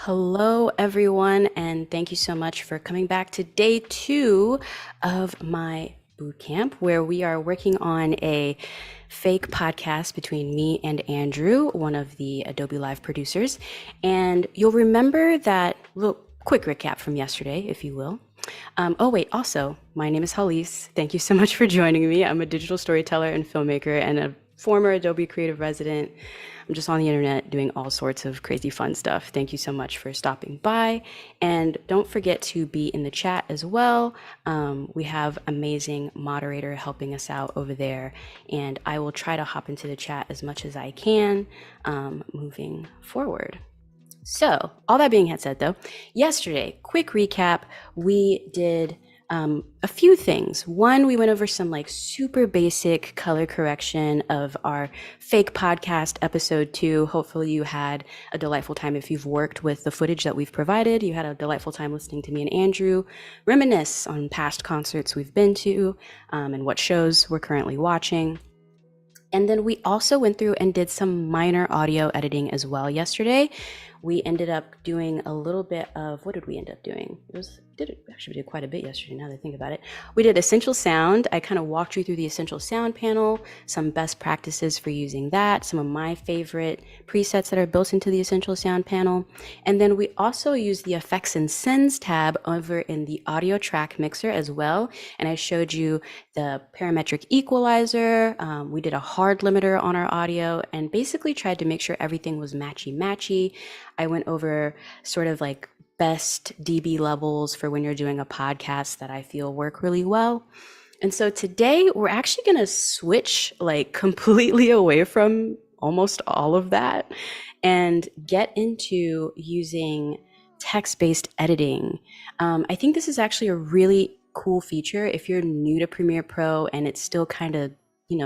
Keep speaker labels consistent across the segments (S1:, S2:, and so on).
S1: Hello, everyone, and thank you so much for coming back to day 2 of my bootcamp, where we are working on a fake podcast between me and Andrew, one of the Adobe Live producers. And you'll remember that little quick recap from yesterday, if you will. Also, my name is Hallease. Thank you so much for joining me. I'm a digital storyteller and filmmaker and a former Adobe creative resident. I'm just on the internet doing all sorts of crazy fun stuff. Thank you so much for stopping by. And don't forget to be in the chat as well. We have amazing moderator helping us out over there. And I will try to hop into the chat as much as I can moving forward. So all that being said though, yesterday, quick recap, we did a few things. One, we went over some like super basic color correction of our fake podcast episode 2. Hopefully you had a delightful time. If you've worked with the footage that we've provided, you had a delightful time listening to me and Andrew reminisce on past concerts we've been to and what shows we're currently watching. And then we also went through and did some minor audio editing as well yesterday. We ended up doing a little bit of, what did we end up doing? We did quite a bit yesterday now that I think about it. We did essential sound. I kind of walked you through the essential sound panel, some best practices for using that, some of my favorite presets that are built into the essential sound panel. And then we also used the effects and sends tab over in the audio track mixer as well. And I showed you the parametric equalizer. We did a hard limiter on our audio and basically tried to make sure everything was matchy-matchy. I went over sort of like best dB levels for when you're doing a podcast that I feel work really well. And so today we're actually going to switch like completely away from almost all of that and get into using text-based editing. I think this is actually a really cool feature if you're new to Premiere Pro and it still kind of,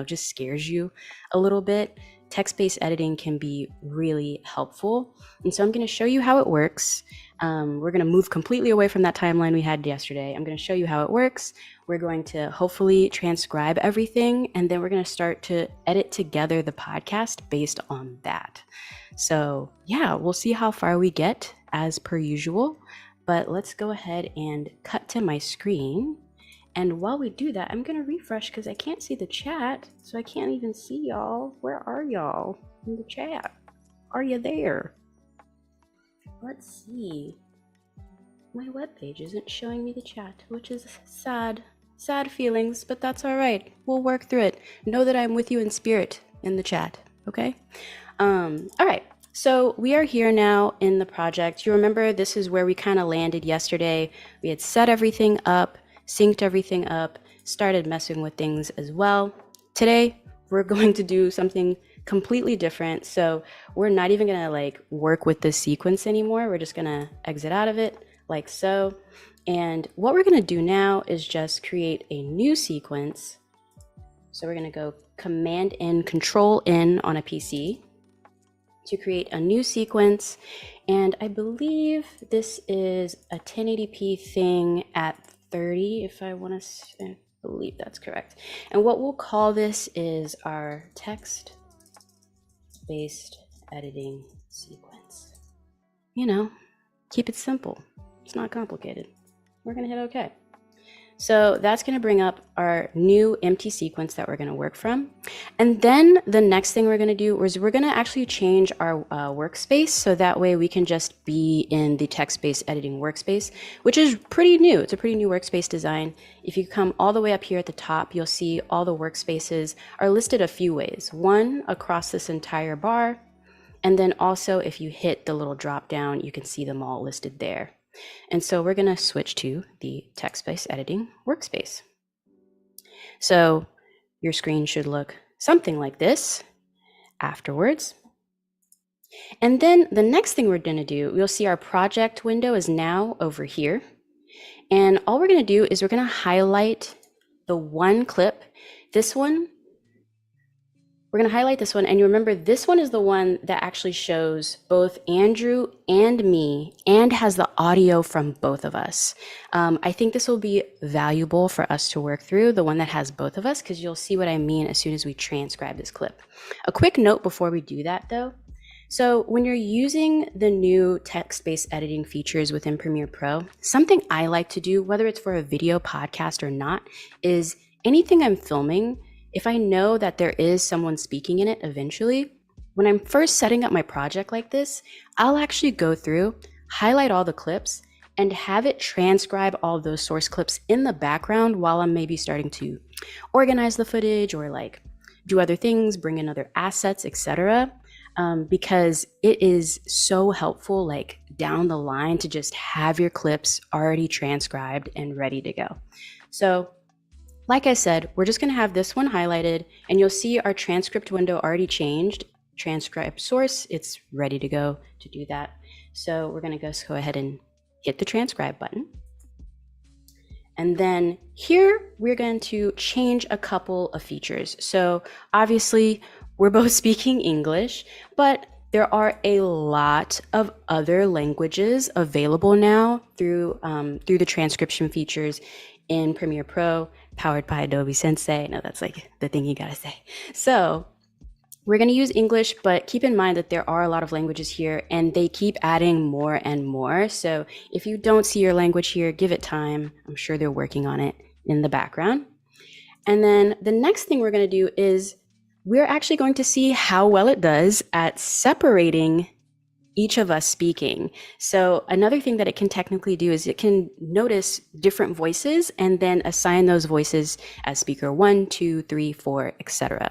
S1: just scares you a little bit. Text-based editing can be really helpful. And so I'm going to show you how it works. We're going to move completely away from that timeline we had yesterday. I'm going to show you how it works. We're going to hopefully transcribe everything, and then we're going to start to edit together the podcast based on that. So yeah, we'll see how far we get as per usual, but let's go ahead and cut to my screen. And while we do that, I'm going to refresh because I can't see the chat, so I can't even see y'all. Where are y'all in the chat? Are you there? Let's see. My webpage isn't showing me the chat, which is sad. Sad feelings, but that's all right. We'll work through it. Know that I'm with you in spirit in the chat, okay? All right. So we are here now in the project. You remember this is where we kind of landed yesterday. We had set everything up, synced everything up, started messing with things as well. Today, we're going to do something completely different. So we're not even gonna like work with this sequence anymore. We're just gonna exit out of it like so. And what we're gonna do now is just create a new sequence. So we're gonna go Command in, Control in on a PC to create a new sequence. And I believe this is a 1080p thing at 30, if I want to, I believe that's correct. And what we'll call this is our text-based editing sequence. Keep it simple. It's not complicated. We're going to hit OK. So that's going to bring up our new empty sequence that we're going to work from. And then the next thing we're going to do is we're going to actually change our workspace so that way we can just be in the text-based editing workspace, which is pretty new. It's a pretty new workspace design. If you come all the way up here at the top, you'll see all the workspaces are listed a few ways. One, across this entire bar. And then also if you hit the little drop down, you can see them all listed there. And so we're going to switch to the text-based editing workspace. So your screen should look something like this afterwards. And then the next thing we're going to do, you'll see our project window is now over here. And all we're going to do is we're going to highlight the one clip. This one, we're going to highlight this one. And you remember this one is the one that actually shows both Andrew and me and has the audio from both of us. I think this will be valuable for us to work through, the one that has both of us, because you'll see what I mean as soon as we transcribe this clip. A quick note before we do that though. So when you're using the new text-based editing features within Premiere Pro, something I like to do, whether it's for a video podcast or not, is anything I'm filming, if I know that there is someone speaking in it eventually, when I'm first setting up my project like this, I'll actually go through, highlight all the clips, and have it transcribe all those source clips in the background while I'm maybe starting to organize the footage or like do other things, bring in other assets, etc. Because it is so helpful, like down the line, to just have your clips already transcribed and ready to go. So like I said, we're just gonna have this one highlighted and you'll see our transcript window already changed. Transcribe source, it's ready to go to do that. So we're gonna go ahead and hit the transcribe button. And then here we're going to change a couple of features. So obviously we're both speaking English, but there are a lot of other languages available now through the transcription features in Premiere Pro, powered by Adobe Sensei. No, that's like the thing you gotta say. So we're going to use English, but keep in mind that there are a lot of languages here and they keep adding more and more. So if you don't see your language here, give it time. I'm sure they're working on it in the background. And then the next thing we're going to do is we're actually going to see how well it does at separating each of us speaking. So another thing that it can technically do is it can notice different voices and then assign those voices as speaker 1, 2, 3, 4, etc.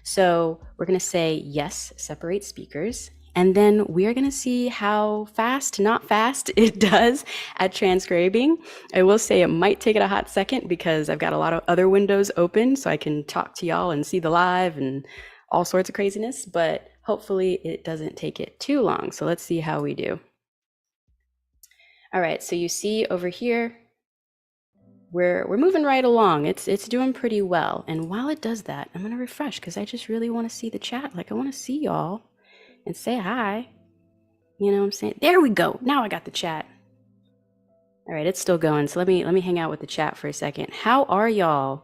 S1: So we're going to say yes, separate speakers. And then we are going to see how fast, not fast, it does at transcribing. I will say it might take it a hot second because I've got a lot of other windows open so I can talk to y'all and see the live and all sorts of craziness, but hopefully it doesn't take it too long. So let's see how we do. All right, so you see over here, we're moving right along. It's doing pretty well. And while it does that, I'm gonna refresh because I just really want to see the chat. Like I want to see y'all and say hi. You know what I'm saying? There we go. Now I got the chat. All right, it's still going. So let me hang out with the chat for a second. How are y'all?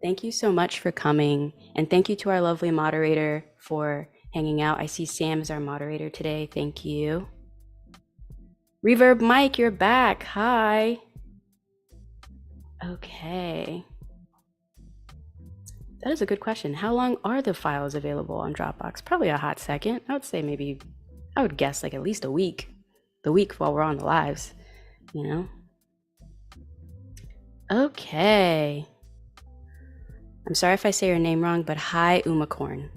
S1: Thank you so much for coming. And thank you to our lovely moderator for hanging out. I see Sam is our moderator today. Thank you. Reverb Mike, you're back. Hi. Okay. That is a good question. How long are the files available on Dropbox? Probably a hot second. I would say maybe, I would guess like at least a week. The week while we're on the lives, you know? Okay. I'm sorry if I say your name wrong, but hi, Umacorn.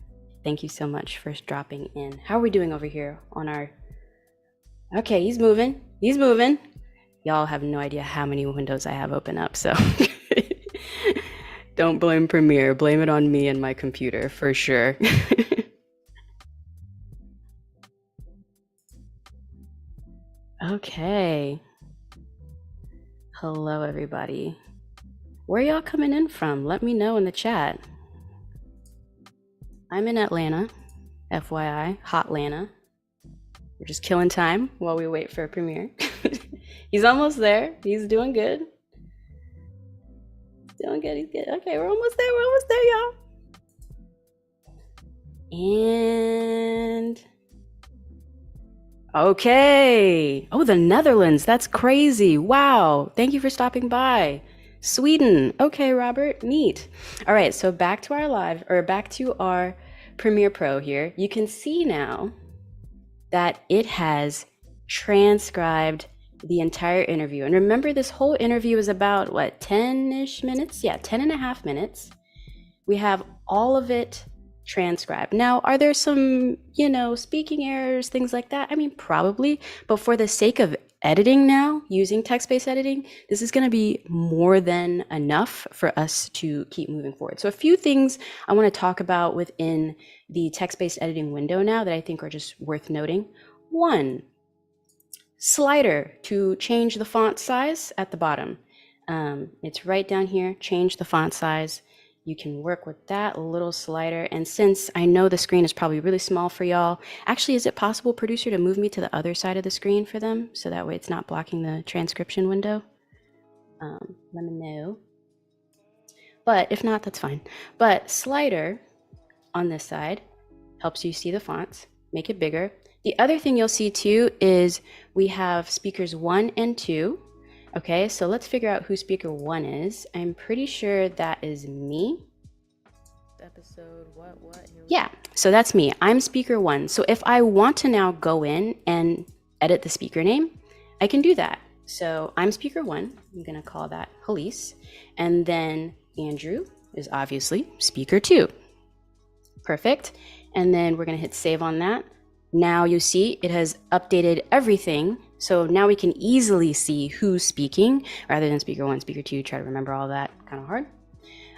S1: Thank you so much for dropping in. How are we doing over here on our... Okay, he's moving. He's moving. Y'all have no idea how many windows I have open up, so... Don't blame Premiere. Blame it on me and my computer, for sure. Okay. Hello, everybody. Where y'all coming in from? Let me know in the chat. I'm in Atlanta, FYI, Hotlanta. We're just killing time while we wait for Premiere. He's almost there. He's doing good. Doing good. He's good. Okay, we're almost there. We're almost there, y'all. And okay. Oh, the Netherlands. That's crazy. Wow. Thank you for stopping by. Sweden. Okay, Robert. Neat. All right, so back to our live, or back to our Premiere Pro here. You can see now that it has transcribed the entire interview. And remember, this whole interview is about what, 10-ish minutes? Yeah, 10 and a half minutes. We have all of it transcribed. Now, are there some, speaking errors, things like that? I mean, probably, but for the sake of editing now, using text-based editing, this is going to be more than enough for us to keep moving forward. So a few things I want to talk about within the text-based editing window now that I think are just worth noting. One, slider to change the font size at the bottom. It's right down here, change the font size. You can work with that little slider. And since I know the screen is probably really small for y'all, actually, is it possible, producer, to move me to the other side of the screen for them? So that way it's not blocking the transcription window? Let me know. But if not, that's fine. But slider on this side helps you see the fonts. make it bigger. The other thing you'll see too is we have speakers 1 and 2. Okay, so let's figure out who speaker 1 is. I'm pretty sure that is me.
S2: Episode what?
S1: Yeah, so that's me. I'm speaker 1. So if I want to now go in and edit the speaker name, I can do that. So I'm speaker 1. I'm going to call that Hallease. And then Andrew is obviously speaker 2. Perfect. And then we're going to hit save on that. Now you see it has updated everything. So now we can easily see who's speaking rather than speaker 1, speaker 2. Try to remember all that. Kind of hard.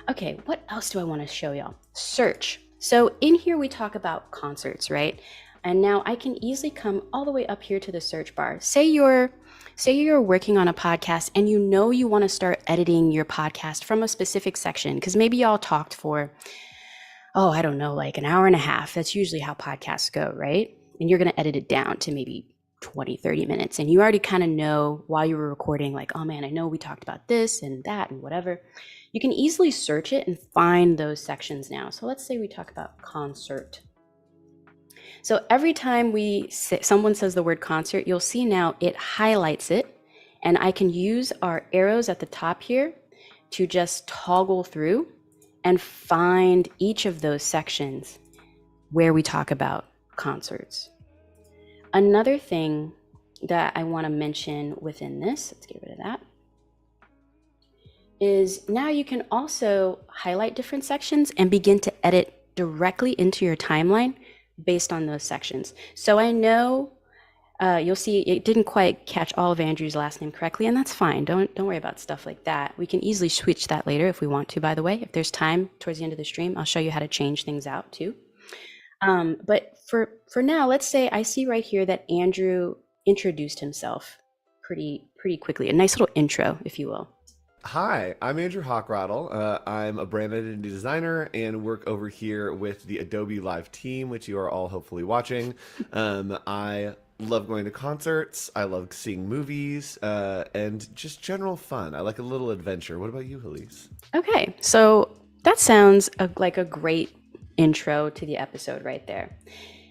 S1: Okay, what else do I want to show y'all? Search. So in here we talk about concerts, right? And now I can easily come all the way up here to the search bar. Say you're working on a podcast and you know you want to start editing your podcast from a specific section because maybe y'all talked for, oh, I don't know, like an hour and a half. That's usually how podcasts go, right? And you're going to edit it down to maybe 20, 30 minutes. And you already kind of know while you were recording, like, oh man, I know we talked about this and that and whatever. You can easily search it and find those sections now. So let's say we talk about concert. So every time someone says the word concert, you'll see now it highlights it. And I can use our arrows at the top here to just toggle through and find each of those sections where we talk about concerts. Another thing that I want to mention within this, let's get rid of that, is now you can also highlight different sections and begin to edit directly into your timeline based on those sections. So I know you'll see it didn't quite catch all of Andrew's last name correctly, and that's fine. Don't worry about stuff like that. We can easily switch that later if we want to, by the way. If there's time towards the end of the stream, I'll show you how to change things out too. But for now, let's say I see right here that Andrew introduced himself pretty quickly. A nice little intro, if you will.
S3: Hi, I'm Andrew Hockrattle. I'm a brand identity designer and work over here with the Adobe Live team, which you are all hopefully watching. I love going to concerts. I love seeing movies and just general fun. I like a little adventure. What about you, Hallease?
S1: Okay, so that sounds like a great intro to the episode right there.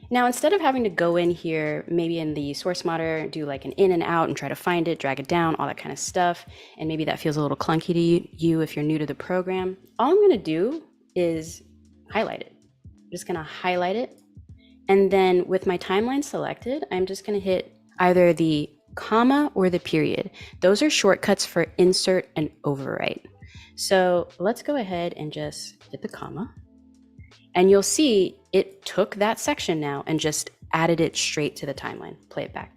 S1: Now, instead of having to go in here, maybe in the source monitor, do like an in and out and try to find it, drag it down, all that kind of stuff, and maybe that feels a little clunky to you if you're new to the program, all I'm going to do is highlight it. I'm just going to highlight it. And then with my timeline selected, I'm just going to hit either the comma or the period. Those are shortcuts for insert and overwrite. So let's go ahead and just hit the comma. And you'll see it took that section now and just added it straight to the timeline. Play it back.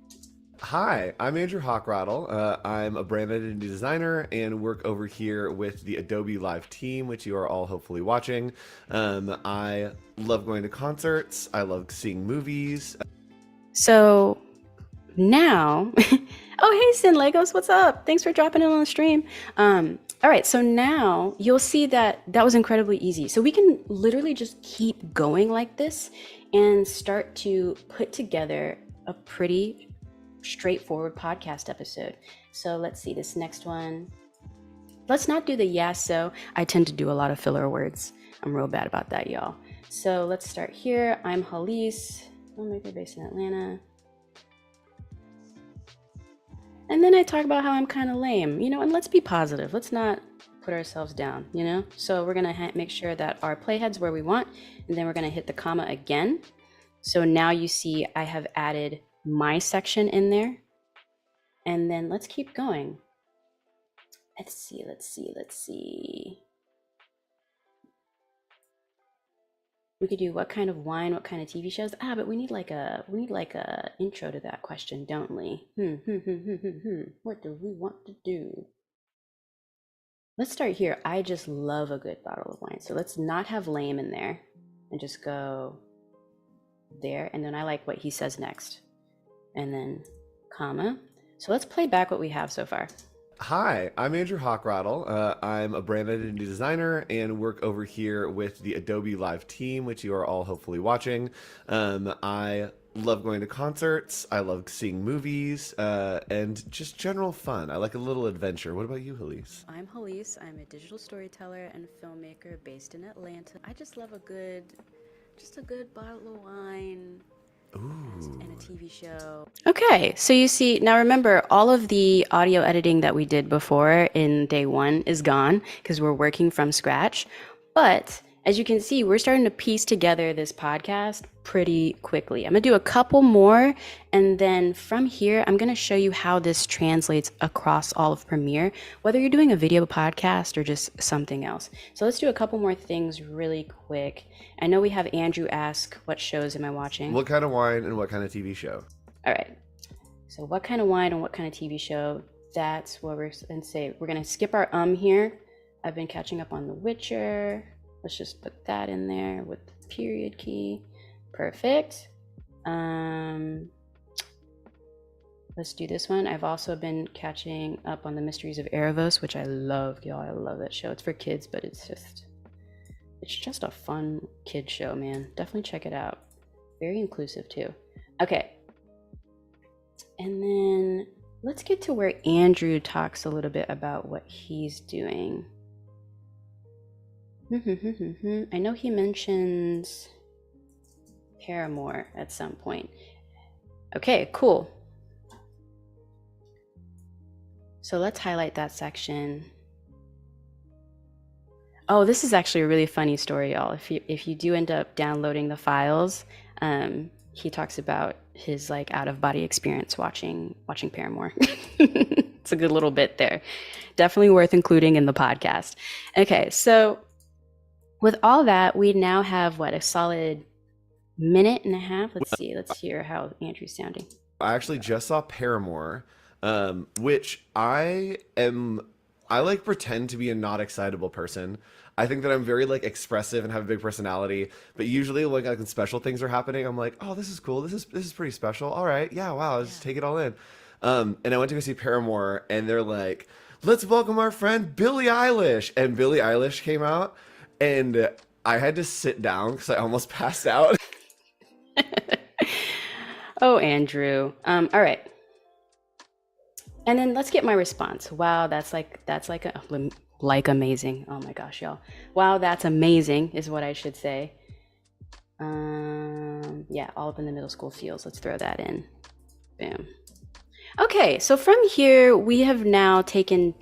S3: Hi, I'm Andrew Hockrattle. I'm a brand identity designer and work over here with the Adobe Live team, which you are all hopefully watching. I love going to concerts. I love seeing movies.
S1: So now, oh, hey, Sin Legos, what's up? Thanks for dropping in on the stream. All right, so now you'll see that was incredibly easy. So we can literally just keep going like this and start to put together a pretty straightforward podcast episode. So let's see this next one. Let's not do the yes, so I tend to do a lot of filler words. I'm real bad about that, y'all. So let's start here. I'm Hallease, filmmaker based in Atlanta. And then I talk about how I'm kind of lame, and let's be positive. Let's not put ourselves down, So we're going to make sure that our playhead's where we want, and then we're going to hit the comma again. So now you see I have added my section in there. And then let's keep going. Let's see. We could do what kind of wine, what kind of TV shows. But we need like a intro to that question, don't we? What do we want to do? Let's start here. I just love a good bottle of wine. So let's not have lame in there and just go there. And then I like what he says next. And then comma. So let's play back what we have so far.
S3: Hi, I'm Andrew Hockrattle. I'm a brand identity designer and work over here with the Adobe Live team, which you are all hopefully watching. I love going to concerts. I love seeing movies and just general fun. I like a little adventure. What about you, Hallease?
S1: I'm Hallease. I'm a digital storyteller and filmmaker based in Atlanta. I just love a good bottle of wine,
S2: and a TV show.
S1: Okay, so you see, now remember, all of the audio editing that we did before in day one is gone because we're working from scratch. But as you can see, we're starting to piece together this podcast pretty quickly. I'm gonna do a couple more, and then from here, I'm gonna show you how this translates across all of Premiere, whether you're doing a video podcast or just something else. So let's do a couple more things really quick. I know we have Andrew ask, what shows am I watching?
S3: What kind of wine and what kind of TV show?
S1: All right. So what kind of wine and what kind of TV show? That's what we're going to say. We're going to skip our here. I've been catching up on The Witcher. Let's just put that in there with the period key. Perfect. Let's do this one. I've also been catching up on The Mysteries of Erebos, which I love, y'all. I love that show. It's for kids, but it's just a fun kid show, man. Definitely check it out. Very inclusive too. Okay. And then let's get to where Andrew talks a little bit about what he's doing. I know he mentions Paramore at some point. Okay, cool. So let's highlight that section. Oh, this is actually a really funny story, y'all. If you do end up downloading the files, he talks about his like out of body experience watching Paramore. It's a good little bit there. Definitely worth including in the podcast. Okay, so with all that, we now have a solid minute and a half. Let's see. Let's hear how Andrew's sounding.
S3: I actually just saw Paramore, which I like pretend to be a not excitable person. I think that I'm very like expressive and have a big personality, but usually when like special things are happening, I'm like, oh, this is cool. This is pretty special. All right, yeah, wow, let's just take it all in. And I went to go see Paramore, and they're like, let's welcome our friend Billie Eilish, and Billie Eilish came out, and I had to sit down because I almost passed out.
S1: Oh, Andrew. All right. And then let's get my response. Wow, that's like amazing. Oh my gosh, y'all. Wow, that's amazing is what I should say. Yeah, all up in the middle school feels. Let's throw that in. Boom. Okay, so from here, we have now taken,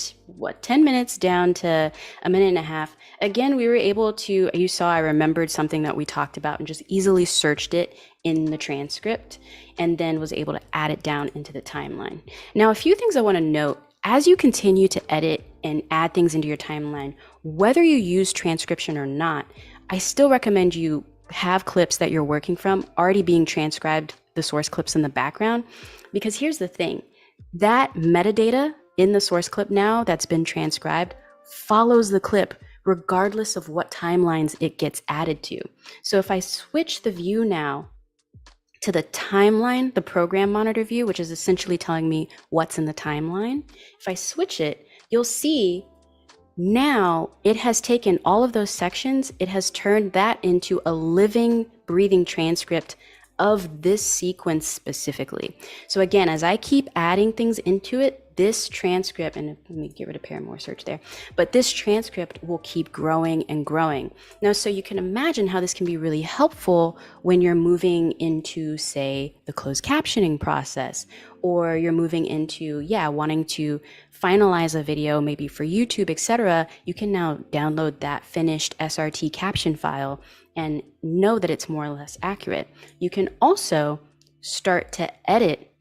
S1: 10 minutes down to a minute and a half. Again, we were able to, you saw I remembered something that we talked about and just easily searched it in the transcript and then was able to add it down into the timeline. Now, a few things I want to note. As you continue to edit and add things into your timeline, whether you use transcription or not, I still recommend you have clips that you're working from already being transcribed, the source clips in the background. Because here's the thing, that metadata in the source clip now that's been transcribed follows the clip regardless of what timelines it gets added to. So if I switch the view now to the timeline, the program monitor view, which is essentially telling me what's in the timeline, if I switch it, you'll see now it has taken all of those sections, it has turned that into a living, breathing transcript of this sequence specifically. So again, as I keep adding things into it, this transcript, and let me get rid of Paramore search there, but this transcript will keep growing and growing. Now, so you can imagine how this can be really helpful when you're moving into, say, the closed captioning process, or you're moving into, wanting to finalize a video, maybe for YouTube, etc. You can now download that finished SRT caption file and know that it's more or less accurate. You can also start to edit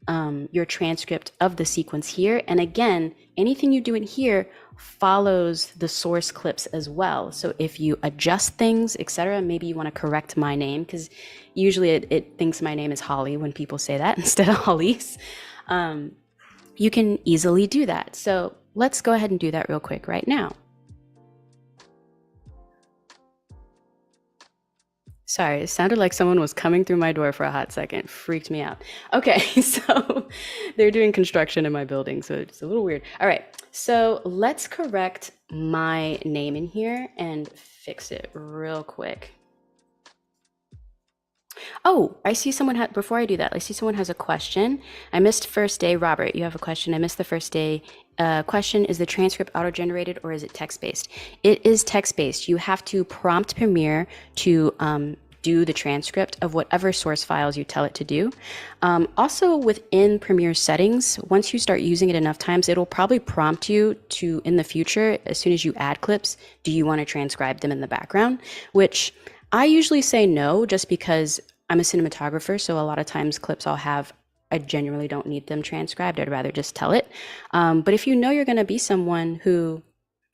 S1: your transcript of the sequence here. And again, anything you do in here follows the source clips as well. So if you adjust things, etc., maybe you want to correct my name, because usually it thinks my name is Holly when people say that instead of Hallease. You can easily do that. So let's go ahead and do that real quick right now. Sorry, it sounded like someone was coming through my door for a hot second. Freaked me out. Okay, so they're doing construction in my building, so it's a little weird. All right, so let's correct my name in here and fix it real quick. Oh, I see someone before I do that, I see someone has a question. I missed first day. Robert, you have a question. I missed the first day. Question, is the transcript auto-generated or is it text-based? It is text-based. You have to prompt Premiere to do the transcript of whatever source files you tell it to do. Also within Premiere settings, once you start using it enough times, it'll probably prompt you to, in the future, as soon as you add clips, do you want to transcribe them in the background? Which I usually say no, just because I'm a cinematographer, so a lot of times clips I'll have, I genuinely don't need them transcribed. I'd rather just tell it. But if you know you're going to be someone who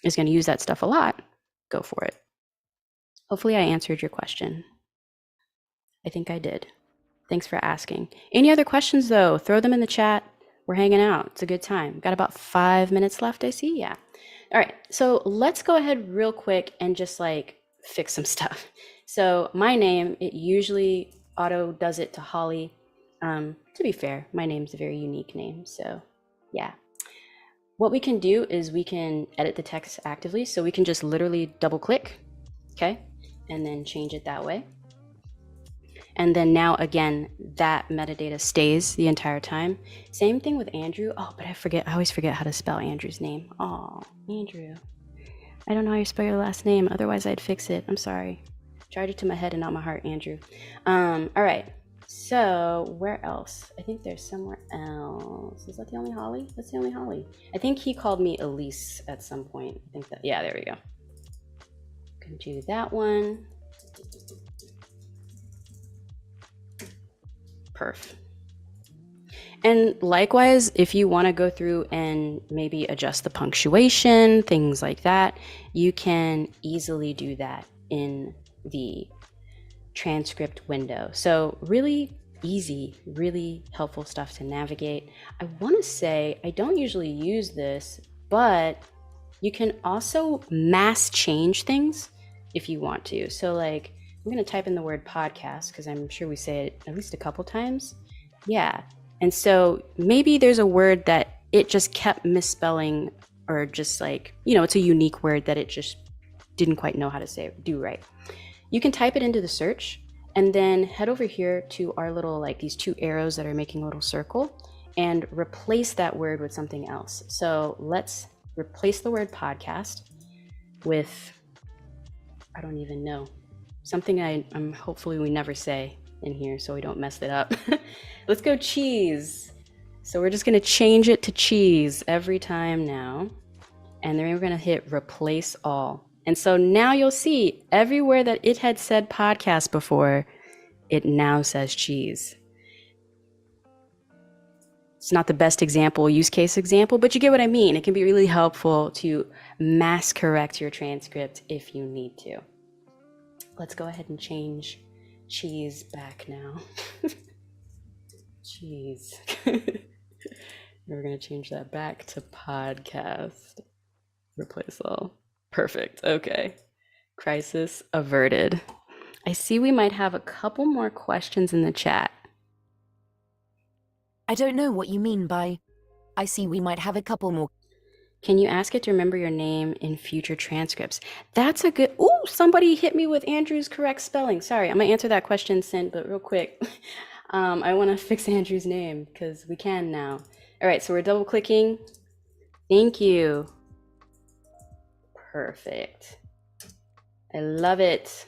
S1: is going to use that stuff a lot, go for it. Hopefully I answered your question. I think I did. Thanks for asking. Any other questions though? Throw them in the chat. We're hanging out. It's a good time. Got about 5 minutes left, I see. Yeah. All right. So let's go ahead real quick and just like fix some stuff. So my name, it usually auto does it to Holly. To be fair, my name's a very unique name. So yeah. What we can do is we can edit the text actively. So we can just literally double click, okay? And then change it that way. And then now again, that metadata stays the entire time. Same thing with Andrew. Oh, but I always forget how to spell Andrew's name. Oh, Andrew. I don't know how you spell your last name. Otherwise I'd fix it. I'm sorry. Charge it to my head and not my heart, Andrew. All right. So where else? I think there's somewhere else. Is that the only Holly? That's the only Holly. I think he called me Elise at some point. I think that, yeah, there we go. Can do that one. Perf. And likewise, if you want to go through and maybe adjust the punctuation, things like that, you can easily do that in the transcript window. So really easy, really helpful stuff to navigate. I want to say I don't usually use this, but you can also mass change things if you want to. So like, I'm going to type in the word podcast because I'm sure we say it at least a couple times. Yeah. And so maybe there's a word that it just kept misspelling, or just like, you know, it's a unique word that it just didn't quite know how to do right. You can type it into the search and then head over here to our little, like these two arrows that are making a little circle, and replace that word with something else. So let's replace the word podcast with, I don't even know, something I'm hopefully we never say in here so we don't mess it up. Let's go cheese. So we're just going to change it to cheese every time now. And then we're going to hit replace all. And so now you'll see everywhere that it had said podcast before, it now says cheese. It's not the best example, use case example, but you get what I mean. It can be really helpful to mass correct your transcript if you need to. Let's go ahead and change cheese back now. Cheese. We're going to change that back to podcast. Replace all. Perfect. Okay. Crisis averted. I see we might have a couple more questions in the chat.
S2: I don't know what you mean by, I see we might have a couple more.
S1: Can you ask it to remember your name in future transcripts? That's a good, ooh, somebody hit me with Andrew's correct spelling. Sorry, I'm gonna answer that question, Sin, but real quick. I wanna fix Andrew's name because we can now. All right, so we're double clicking. Thank you. Perfect. I love it.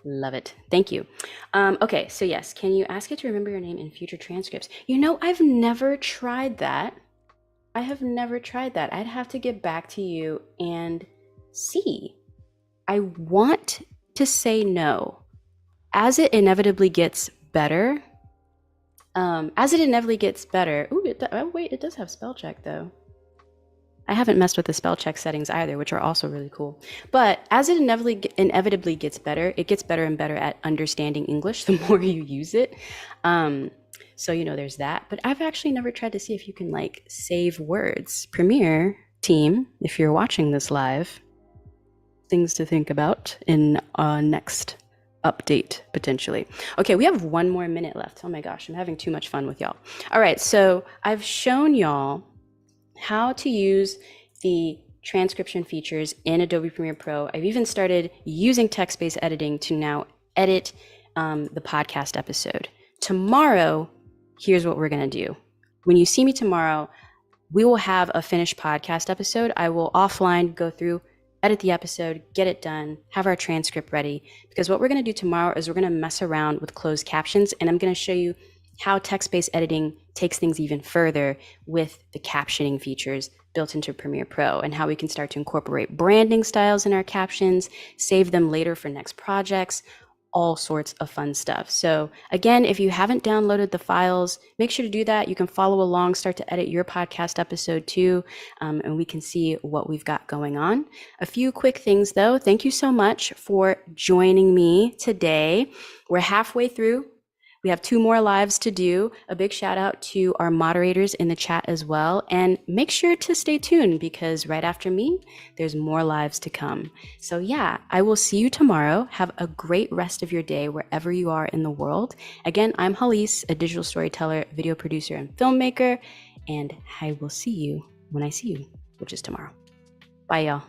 S1: Love it. Thank you. Okay, so yes, can you ask it to remember your name in future transcripts? You know, I've never tried that. I have never tried that. I'd have to get back to you and see. I want to say no. As it inevitably gets better, ooh, oh wait, it does have spell check though. I haven't messed with the spell check settings either, which are also really cool. But as it inevitably gets better, it gets better and better at understanding English the more you use it. So, you know, there's that. But I've actually never tried to see if you can like save words. Premiere team, if you're watching this live, things to think about in next update potentially. Okay, we have 1 more minute left. Oh my gosh, I'm having too much fun with y'all. All right, so I've shown y'all how to use the transcription features in Adobe Premiere Pro. I've even started using text-based editing to now edit the podcast episode. Tomorrow, here's what we're gonna do. When you see me tomorrow, we will have a finished podcast episode. I will offline go through, edit the episode, get it done, have our transcript ready. Because what we're going to do tomorrow is we're going to mess around with closed captions, and I'm going to show you how text-based editing takes things even further with the captioning features built into Premiere Pro, and how we can start to incorporate branding styles in our captions, save them later for next projects, all sorts of fun stuff. So again, if you haven't downloaded the files, make sure to do that. You can follow along, start to edit your podcast episode too, and we can see what we've got going on. A few quick things though. Thank you so much for joining me today. We're halfway through. We have 2 more lives to do. A big shout out to our moderators in the chat as well. And make sure to stay tuned, because right after me, there's more lives to come. So yeah, I will see you tomorrow. Have a great rest of your day wherever you are in the world. Again, I'm Hallease, a digital storyteller, video producer, and filmmaker. And I will see you when I see you, which is tomorrow. Bye, y'all.